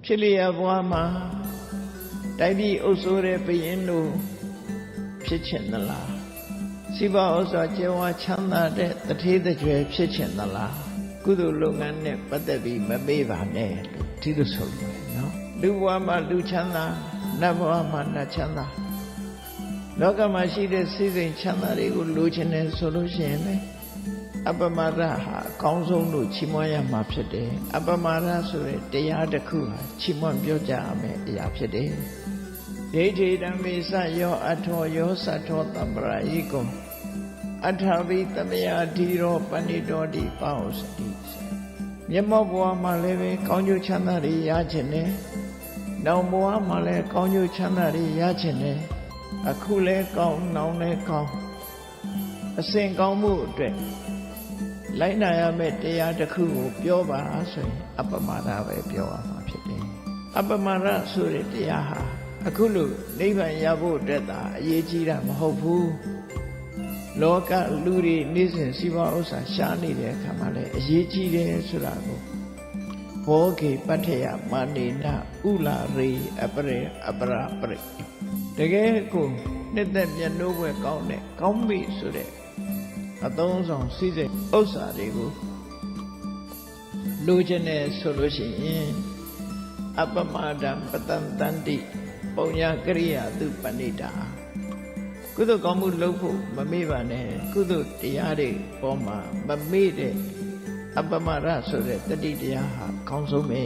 ဖြစ်လျက်ဘဝမှာတိုက်ပြီးအုပ်စိုးတဲ့ဘုရင်တို့ဖြစ်ချင်သလားစီးပွားဥစ္စာကျေဝါချမ်းသာတဲ့တထေးတကြွယ်ဖြစ်ချင်သလားကုသိုလ်လုပ်ငန်းနဲ့ပတ်သက်ပြီးမမေ့ပါနဲ့လို့ဒီလိုဆိုလို့နော်လူဘဝမှာလူချမ်းသာနတ်ဘဝမှာနတ်ချမ်းသာလောကမှာရှိတဲ့စိတ်စိမ်ချမ်းသာတွေကိုလိုချင်တယ်ဆိုလို့ရှိရင်လေအပမဒဟာအကောင်းဆုံးလို့ချီးမွမ်းရမှာဖြစ်တယ်အပမဒဆိုတဲ့တရားတစ်ခုဟာချီးမွမ်းပြောကြရမယ်တရားဖြစ်တယ်ဒိဋ္ဌိဓမ္မေစယောအထောယောသထောတံပရာယိကောအထာဝိတမယဓီရောပဏိတောတိပါဝစတိမျက်မှောက်ဘဝမှာလည်းပဲကောင်းကျိုးချမ်းသာတွေရခြင်းနဲ့နောက်ဘဝမှာလည်းကောင်းကျိုးချမ်းသာတွေရခြင်းနဲ့အခုလည်းကောင်းနောက်လည်းကောင်းအစဉ်ကောင်းမှုအတွက်လိုက်နာရမယ့်တရားတစ်ခုကိုပြောပါဆိုရင်အပမဒပဲပြောရမှာဖြစ်တယ်အပမဒဆိုတဲ့တရားဟာအခုလို့နိဗ္ဗာန်ရဖို့အတွက်သာအရေးကြီးတာမဟုတ်ဘူးလောကလူတွေနေ့စဉ်စီးပွားဥစ္စာရှားနေတဲ့အခါမှာလည်းအရေးကြီးတယ်ဆိုတာကိုဘောဂေပတ္ထယမာနေနဥလာရေအပရေအပရာပရိတကယ်ကိုနှစ်သက်မြတ်နိုးပွဲကောင်းတဲ့ကောင်းပြီဆိုတဲ့အသုံးဆောင်စိစိတ်ဥစ္စာတွေကိုလိုချင်တယ်ဆိုလို့ရှိရင်အပမဒံပတံတန္တိပုံညာကရိယာသူပဏိတာကုသိုလ်ကောင်းမှုလုပ်ဖို့မမေ့ပါနဲ့ကုသိုလ်တရားတွေပေါ်မှာမမေ့တဲ့အပမဒဆိုတဲ့တတိတရားဟာကောင်းဆုံးပဲ